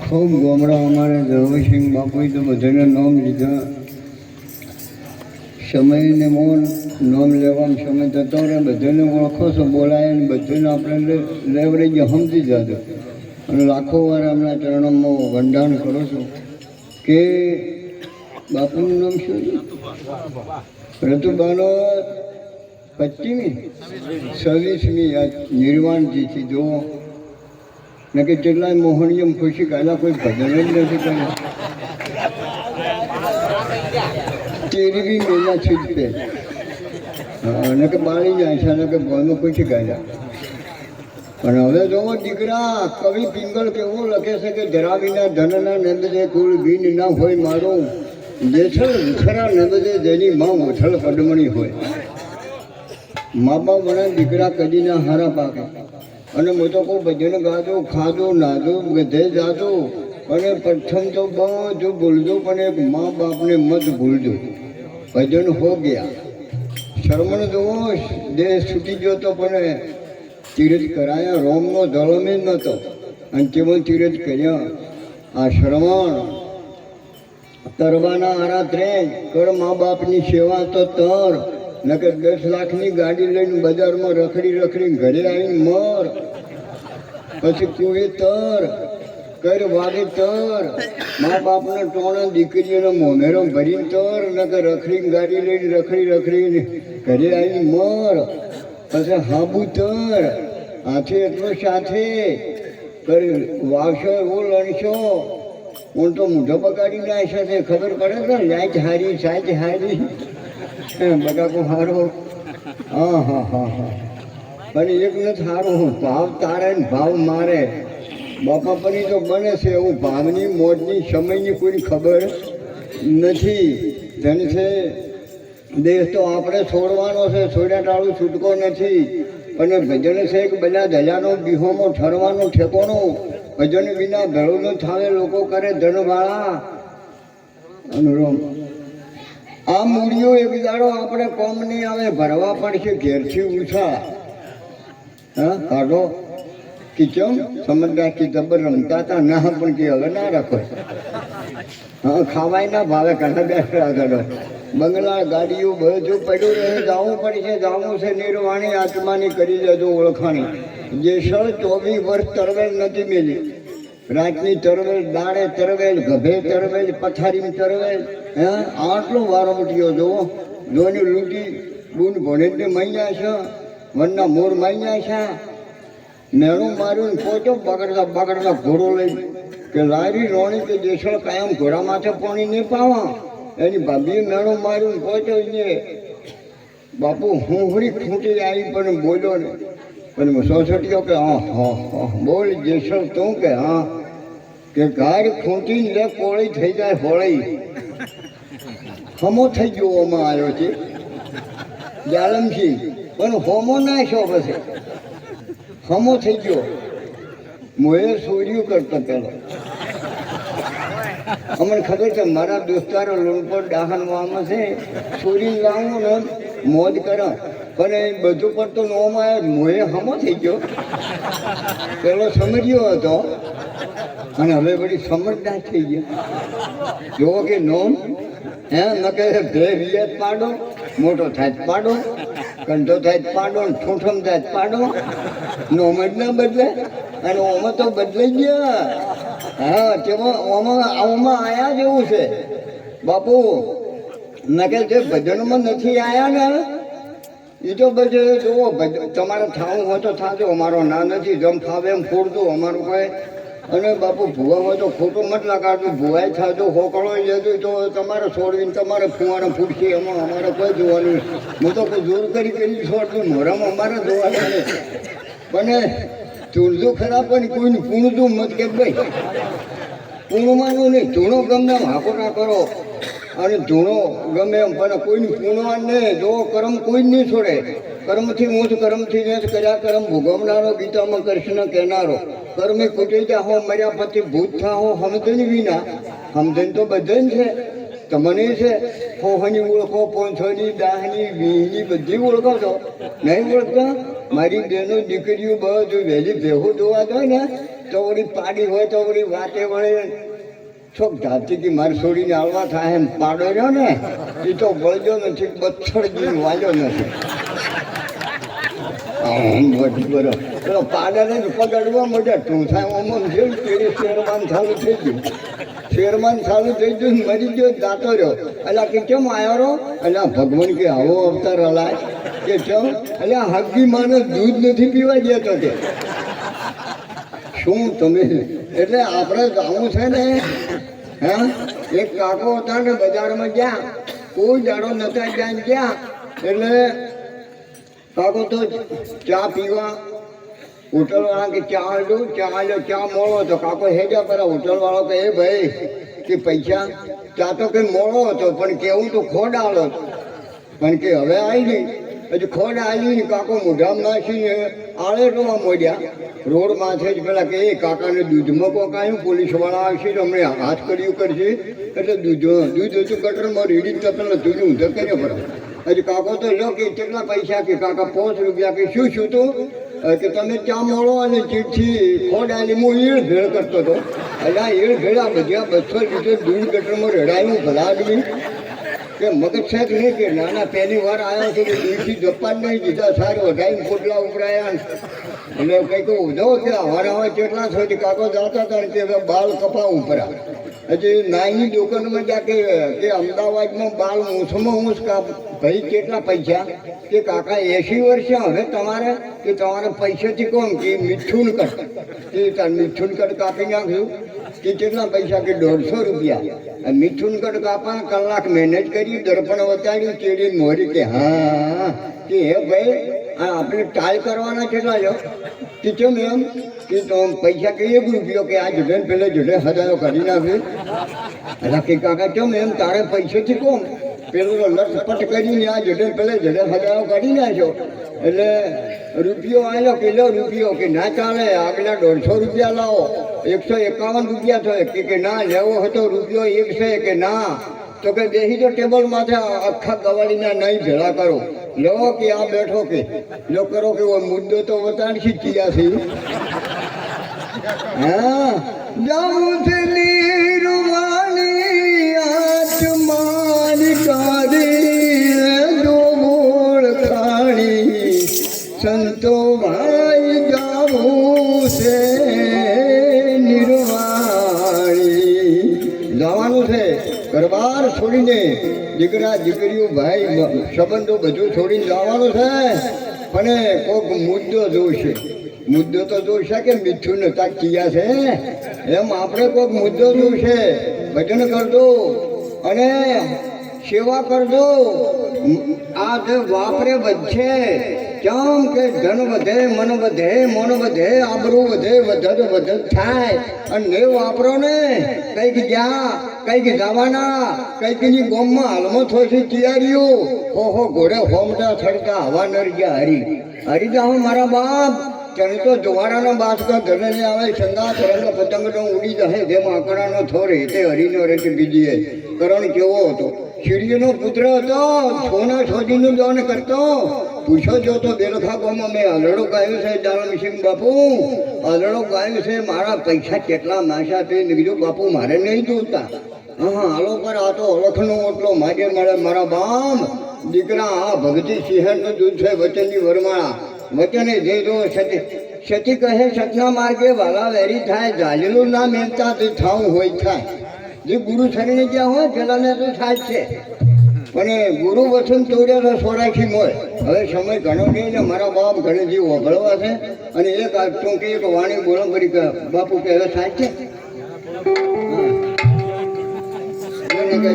ખૂબ ગોમડા અમારે ધર્મસિંહ બાપુએ તો બધાને નામ લીધા. સમયને મોન નામ લેવામાં સમય થતો રહે, બધાને ઓળખો છો, બોલાય ને બધાને આપણે લેવરેજ સમજી જાજો. અને લાખો વાર એમના ચરણોમાં વંદાન કરું છું કે બાપુનું નામ શું છે? રતુબાનો 25મી 26મી નિર્વાણજીથી જુઓ ને કે કેટલાય મોહનીયમ ખુશી કાઢ્યા, કોઈ ભજન જ નથી કર્યા. તેરી બી મેલા છીપે ને કે બાળી જાય છે ને કે ભણનું ખુશી કાઢ્યા. પણ હવે જોવો દીકરા, કવિ પિંગળ કેવું લખે છે કે જરા વિના ધનના નંદજે કુળ બીન ના હોય મારું, દેછળ ઉછરા નંદજે જેની માં ઉછળ પદમણી હોય. મા બાપ મને દીકરા કદી ના હારા પાકે. અને હું તો કોઈ ભજન ગાજો, ખાજો, નાજો, ગધે જાજો, અને પ્રથમ તો બધું ભૂલજો, પણ એક મા બાપને મત ભૂલજો. ભજન હો ગયા. શરમણ જોવો, દેહ છૂટી ગયો તો પણ તીરથ કરાયા. રોમનો ધળમે નહોતો અને તેમાં તીરથ કર્યા. આ શ્રવણ તરવાના હારા ત્રેજ કર, મા બાપની સેવા તો તર, નકર 10 લાખની ગાડી લઈને બજારમાં રખડી રખડી ઘરે આવીને મર. પછી કુએ તર કર, વાગે તર, મા બાપના ટોણા દીકરીઓનો મોમેરો ભરીને તર, નકર રખડીને ગાડી લઈને રખડી રખડીને ઘરે આવીને મર. પછી હાબુ તર, હાથે એટલો સાથે કરી વાવશો એવો લણશો. હું તો મૂઢો બગાડીને આવ્યા છે, ખબર પડે ને, લાઈટ હારી સાઈટ હારી બગાકો હારો. હા હા હા હા. પણ એક નથી સારું, ભાવ તારે ને ભાવ મારે. બાપા પરી તો બને છે એવું ભાવની મોજની સમયની કોઈ ખબર નથી. ધન છે દેશ તો આપણે છોડવાનો છે, છોડ્યા ટાળું છૂટકો નથી. અને ભજન છે કે બધા ધજાનો બીહોમો ઠરવાનો ઠેકોનો. ભજન વિના ભેળું ન થાવે, લોકો કરે ધનવાળા. અનુરોમ આ મૂડીઓ એક દાડો આપણે કોમ નહીં આવે, ભરવા પડશે ઘેરથી ઉછા. હા કાઢો કિચમ સમજદાર કી જબર રમતા હતા ના, પણ કે હવે ના રાખો. હા ખાવાય ના ભાવે, કાઢા બેસવા કાઢો. બંગલા ગાડીઓ બધું પડ્યું રહે. જવું પડશે, જવું છે નિર્વાણી આત્માની કરી લેજો ઓળખાણી. જે 24 વર્ષ તરવેલ નથી મેલી. રાતની તરવેલ, દાડે તરવેલ, ગભે તરવેલ, પથારીમાં તરવેલ. હા આટલો વારો ઉઠ્યો જોવો. જોની લૂંટી બૂન ભણેજને મહિના છે, વનના મોર મહિના છે. મેણું માર્યું ને પોચો બગડતા બગડતા ઘોડો લઈ કે લારી રોણી કે દેશળ કાયમ ઘોડા માથે પાણી નહીં પાવા. એની ભાભીએ મેણું માર્યું ને પોચો ને બાપુ હુંહરી ખૂટી આવી પણ બોલ્યો ને. પણ સોસટીઓ કે હા હા હા બોલ જેસળ તું કે હા કે ઘર ખૂંટીને લે કોળી થઈ જાય હોળી. હમો થઈ ગયો ઓમાં આવ્યો છે જાલમસિંહ, પણ હોમો ના શો પછી હમો થઈ ગયો. મોએ સોર્યું કરતો પેલો. અમને ખબર છે મારા દોસ્તારો લોનપોર ડાહનવામાં છે, સોરી લાવું ને મોજ કરો. પણ એ બધું પર તો નોમાં આવ્યો, મોએ હમો થઈ ગયો. પેલો સમજ્યો હતો અને હવે બધી સમજદાર થઈ ગયા. જોવો કે નોમ હે ન કે ભે વિયત પાડો, મોટો થાય પાડો, કંઠો થાય પાડો, ઠૂંઠમ થાય પાડો. નોમ જ ના બદલે અને ઓમાં તો બદલાઈ ગયા. હા તેમાં ઓમાં આયા જેવું છે બાપુ. ન કે જે ભજનમાં નથી આયા ને એ તો બધે જુઓ. તમારે થાવું હોય તો થાજો, અમારો ના નથી. જમ ફાવે એમ ફોડતું અમારું કોઈ. અને બાપુ ભૂવા હોય તો ખોટું મત લગાડતું, ભૂવાય થાજો, હોકળો લેજો તો તમારે છોડવીને તમારે ફુવાને ફૂટશે. એમાં અમારે કોઈ જોવાનું. હું તો કોઈ જોર કરી છોડતું, મોરામાં અમારે જોવાનું નહીં. પણ ચૂરજો ખરા, પણ કોઈને પૂણતું મત કે ભાઈ પૂણવાનું નહીં. ધૂણો ગમે એમ હાકો ના કરો અને ધૂણો ગમે એમ, પણ કોઈને પૂણવા નહીં. જો કર્મ કોઈ જ નહીં છોડે. કર્મથી ઊંચ કર્મથી નેચ કર્યા કર્મ ભોગવનારો, ગીતામાં કૃષ્ણ કહેનારો. કર્મે કુટી જાહો મર્યા પછી ભૂત થાહો હમદન વિના. હમદન તો બધે છે, તમને છે. હોહની ઓળખો, પોંછોની, દાહની, વીની બધી ઓળખો છો. નહીં ઓળખતા? મારી બહેનો દીકરીઓ બધું વહેલી ભેગું જોવા જાય ને તો ઓલી પાડી હોય તો ઓલી વાતે વળે છોક ધાતી કે મારે છોડીને આવવા થાય એમ પાડો રહ્યો ને એ તો વળજો નથી, બચ્છડ જીને વાંજો નથી. પેલો પાડાને પકડવા મળ્યા તું થાય ઓમમ છે તેરે શેરમાન ચાલુ થઈ ગયું, શેરમાન ચાલુ થઈ ગયું, મરી ગયો જાતો રહ્યો. એટલે કે કેમ આવ્યો રહો? એટલે ભગવાન કે આવો અવતાર હલાય કે કેમ? એટલે હગી માને દૂધ નથી પીવા દેતો કે શું તમે? એટલે આપણે જવું છે ને, હા એક કાકો હતા ને બજારમાં ગયા, કોઈ દાડો નતા ગયા ગયા. એટલે કાકો તો ચા પીવા હોટલવાળા કે ચા લો, ચા લો, ચા મોડો હતો. કાકો હેજા પર હોટલવાળો કે એ ભાઈ કે પૈસા, ચા તો કંઈ મોડો હતો પણ કેવું તો ખોડ આલો પણ કે હવે આવી ગઈ. હજુ ખોડ આવી ને કાકો મોઢામાં નાખીને આળે રોવા મોડ્યા. રોડ માથે જ પેલા કે એ કાકાને દૂધમાં કોકાયું, પોલીસવાળા આવશે તો અમને હાથ કર્યું કરશે. એટલે દૂધ હતું ગટરમાં રીડી તપેલા દૂધ ઊંધો કર્યો પડે. હજી કાકો તો લો કે કેટલા પૈસા? કે કાકા 5 રૂપિયા. કે શું શું તું? કે તમે ચા મોડો અને ચીઠી ખોડ આલી હું ઈળ ભેળ કરતો હતો. એટલે આ ઈળ ભેળા બધા 200 લીટર દૂધ ગટરમાં રેડાયું ભલા આદમી કે મગજ સાહેબ નહીં કે નાના પહેલી વાર આવ્યો છે કે દૂધથી જપાન નહીં દીધા સારું વધારીને પોટલા ઉપરાયા. એટલે કંઈક ઉધો કે હવાના કેટલા છો? કાકો જાતા હતા કે બાલ કપાવું પરા. હજી નાની દુકાનમાં જ્યાં કે અમદાવાદમાં બાલ ઊંચમાં ઊંચ કાપ ભાઈ કેટલા પૈસા? કે કાકા 80 વર્ષે હવે તમારે કે તમારે પૈસાથી કોણ? કે મીઠું કટ, કે તાર મીઠું કટ કાપી નાખ્યું. કે કેટલા પૈસા? કે 150 રૂપિયા. મીઠું કટ કાપા કલાક મહેનત કરી, દર્પણ વતાડ્યું, ચેડી મોરી. કે હા કે હે ભાઈ આ આપણે ટાલ કરવાના કેટલા લો? કે કેમ એમ? કે તો પૈસા કે 1 રૂપિયો. કે આ જડે પેલા જડે હજારો કાઢી નાખ્યું. એટલે કે કાકા કેમ એમ? તારે પૈસાથી કોણ? પેલો લટપટ કરીને આ જડે પેલા જડે હજારો કાઢી નાખ્યો. એટલે રૂપિયો આવેલો કિલો રૂપિયો. કે ના ચાલે, આગલા 150 રૂપિયા લાવો. 151 રૂપિયા થયો. કે ના લેવો હતો રૂપિયો 100. કે ના તો કે બેસી તો ટેબલ માથે આખા ગવાળીના નહીં ભેળા કરો. લો કે આ બેઠો કે લો કરો કે મુદ્દો તો વતાડશી ચિયા છે. હા જાઉં છે નિર્વાણી આત્માની કાઢી જો મૂળ ખાણી સંતો ભાઈ જાવું છે નિર્વાણી. જવાનું છે ઘરબાર છોડીને, દીકરા દીકરીઓ ભાઈ સંબંધો બધું છોડીને જવાનું છે. પણ કોઈક મુદ્દો જોશે. મુદ્દો તો જોશે કે મીઠું નતા કિયા છે એમ આપણે કોઈક મુદ્દો જોશે. ભજન કરજો અને સેવા કરજો. આ જે વાપરે વધશે કેમ? કે ધન વધે, મન વધે, મન વધે, આબરૂ વધે, વધત વધત થાય. અને ને વાપરો ને કંઈક જ્યાં કંઈક જવાના, કંઈકની ગોમમાં હાલમાં થોડી તૈયારીઓ. ઓહો ઘોડે હોમટા છડતા હવા નર ગયા હરી હરી જાઓ મારા બાપ. તેને તો જવારાનો બાસકા ધરને આવે, સંગાત રંગ પતંગનો ઉડી જશે. જેમ આંકડાનો થોર હેતે હરીનો રેતે બીજીએ. કરણ કેવો હતો? શિરીનો પુત્ર હતો, સોના છોડીનું દાન કરતો. પૂછો જો તો બેલખા ગામમાં મેં આલડો ગાયો છે. દાનસિંહ બાપુ આલડો ગાયો છે, મારા પૈસા કેટલા માસા તે કીધું બાપુ મારે નહીં જોતા. હા હાલો પર આ તો ઓળખનો ઓટલો માગે મળે મારા બામ. દીકરા આ ભગતી સિંહણનું દૂધ છે, વચનની વરમાળા. વચને જે જો સતી કહે સતના માર્ગે વાલા વેરી થાય. જાજેલું ના મેળતા તે થાવું હોય થાય. જે ગુરુ શરણે ગયા હોય પેલાને તો થાય છે, પણ ગુરુ વચન તોડ્યા તો સોરાખી મોય. હવે સમય ઘણો નહીં ને મારા બાપ ઘણે જીવ વભળવા છે. અને એક ટૂંકી એક વાણી બોલો કરી કે બાપુ કે હવે થાય છે.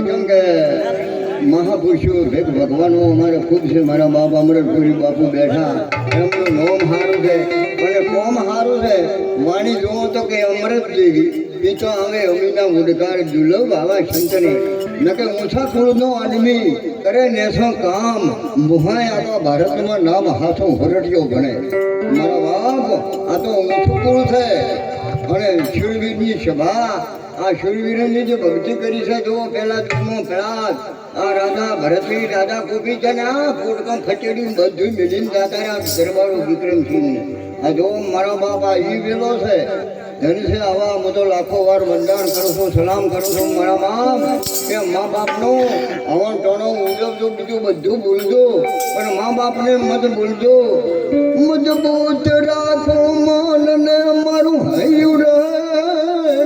કેમ કે મહાપુરુષો ભેગ ભગવાનો અમારે ખૂબ છે. મારા બાપ અમૃતપુરી બાપુ બેઠા, એમનું નોમ સારું છે અને કોમ સારું છે. વાણી જોવો તો કે અમૃત જેવી. એ તો હવે અમીના ઉડકાર દુર્લભ આવા સંતને નકે ઊંચા કુળનો આદમી કરે નેસો કામ. મુહાય આખા ભારતમાં નામ હાથો હરટ્યો ગણે. મારા બાપ આ તો ઊંચું કુળ છે. અને શૂરવીરની સભા, આ શૂરવીરોની જે ભક્તિ કરી છે જો પેલા દુઃખમાં પેલા આ રાજા ભરતની રાજા કુપી છે ને આ ફોટકમ ખચેડી બધું મિલીને જાતા રહ્યા દરબારો વિક્રમસિંહને. આ જો મારા બાપ આ ઈ વેલો છે. ધન છે આવા હું તો લાખો વાર વંદન કરું છું, સલામ કરું છું મારા બાપ કે મા બાપનું હવન ટોણું ઉજવજો, બીજું બધું ભૂલજો પણ મા બાપને મત ભૂલજો. મજબૂત રાખો મનને મારું હૈયું રે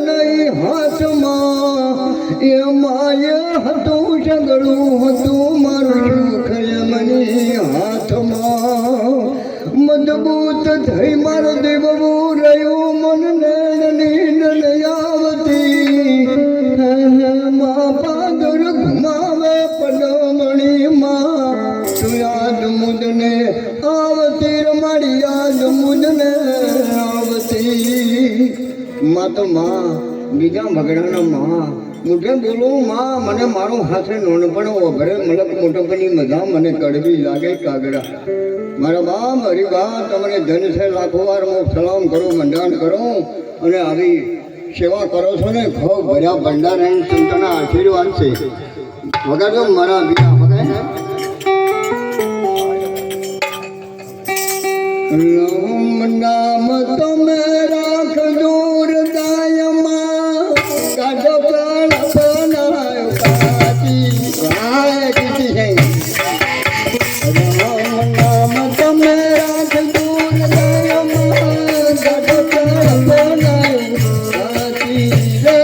નહીં હાથમાં, એમાં એ હતું સગળું હતું મારું સુખ એમની હાથમાં. મજબૂત થઈ મારો દેવવું રહ્યું મનને નીંદ નહીં આવતી, મા પાદર ઘુમાવે પડમણીમાં તું યાદ મુદને આવતી મારી યાદ મુદને આવતી. માં તો માં બીજા ભગડાના માં મુઠે બોલું માં મને મારું હાથે નોનપણ ઓભરે મલક મોટપની મજા મને કડવી લાગે કાગડા. મારા બાપ હરિભા તમને ધન છે લાખો વાર હું સલામ કરું, મંડાણ કરું અને આવી સેવા કરો છો ને ખૂબ ભર્યા ભંડાર અને સંતના આશીર્વાદ છે. વગાડો મારા બીજા વગાડ રામ નામ તમે રાખજો હૃદયમાં, કાઢો પ્રાણ બનાયો કાચી રાય કીધી છે. રામ નામ તમે રાખજો હૃદયમાં, કાઢો પ્રાણ બનાયો કાચી રે.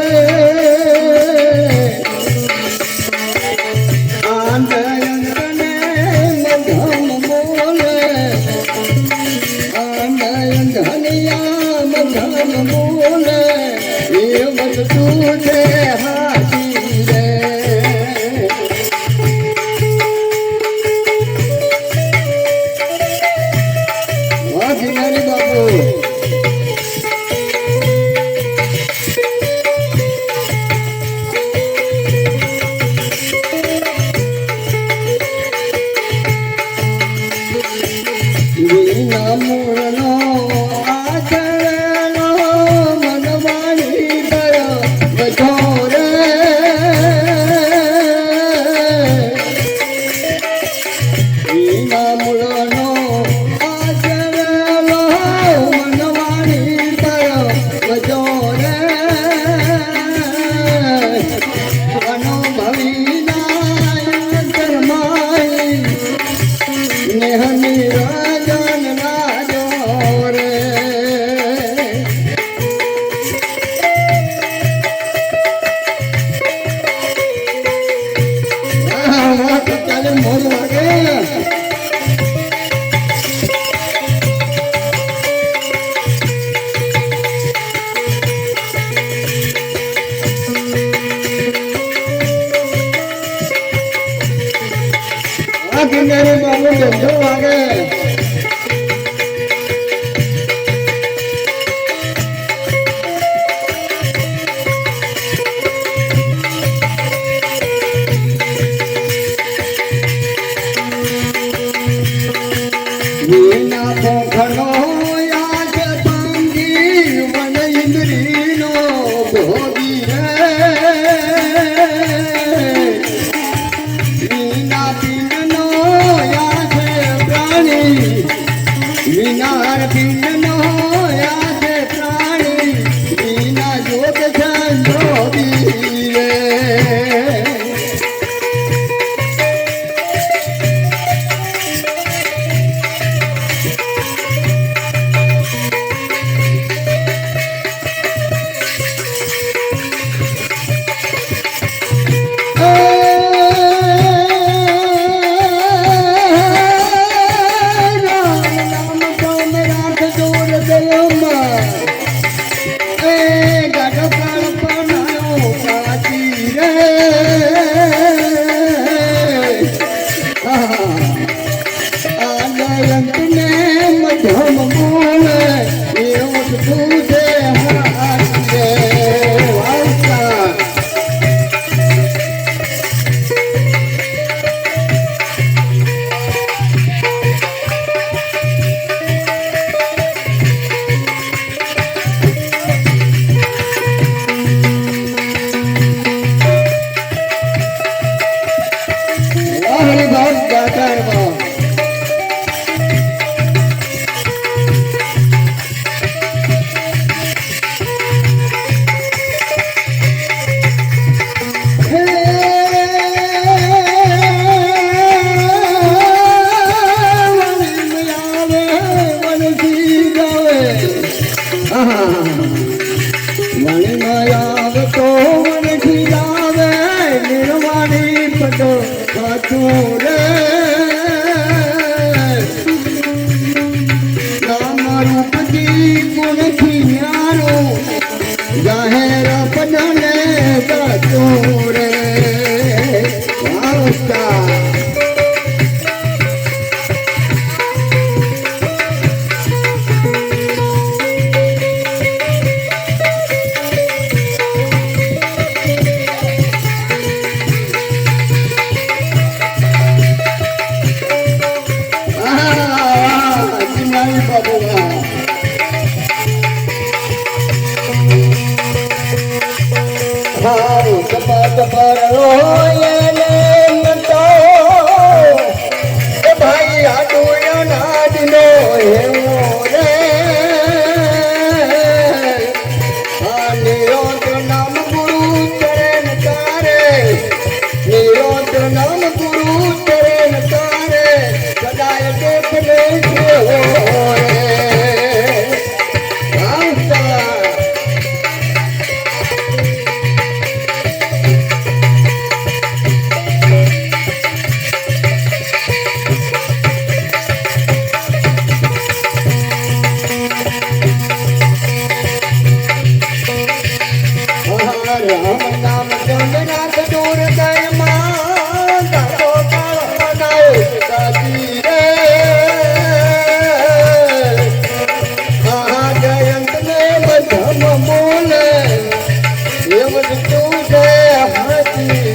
આંધળને મધમ બોલે, ધનિયા મધમ બોલે એ વસ્તુ છે હાથી રે. હાથી મારી બાપુ વિના મૂળનો આચરણો મનવાણી ગયો બધો રે. વિના મૂળનો આચરણો મનવાણી ગયો બધો રે. અનુભવી ના કર્માઈ નેહની રાજન રાજો રે. મોજ લાગે આ કિનારે બાબુ ધંધો લાગે. વિના પોખનો યાદ પાંગી વન ઇન્દ્રીનો ભોગી રે. વિના પિંડનો યાદ પ્રાણી, વિના પિંડનો યાદ પ્રાણી, વિના જોગ જોગી રે. ગાઢો પ્રાણ આવતો નથી આવે નિર્વાણી પટો સાચું રે મારું પતિ કોણથી ન્યારું જાહેર પદને સાચું રે ભાઈ આડું નાડનો હેવો રે નિરોધ નામ ગુરુ ચરણ તારે નિરોધ નામ ગુરુ ચરણ તારે સદાય દેખને જેવો રે રામ નામ ચંદ્રનાથ દૂર દયમાં દાદો કાળ બનાય દાદી રે જયંત ને બધમ બોલે એમ તું છે હાજી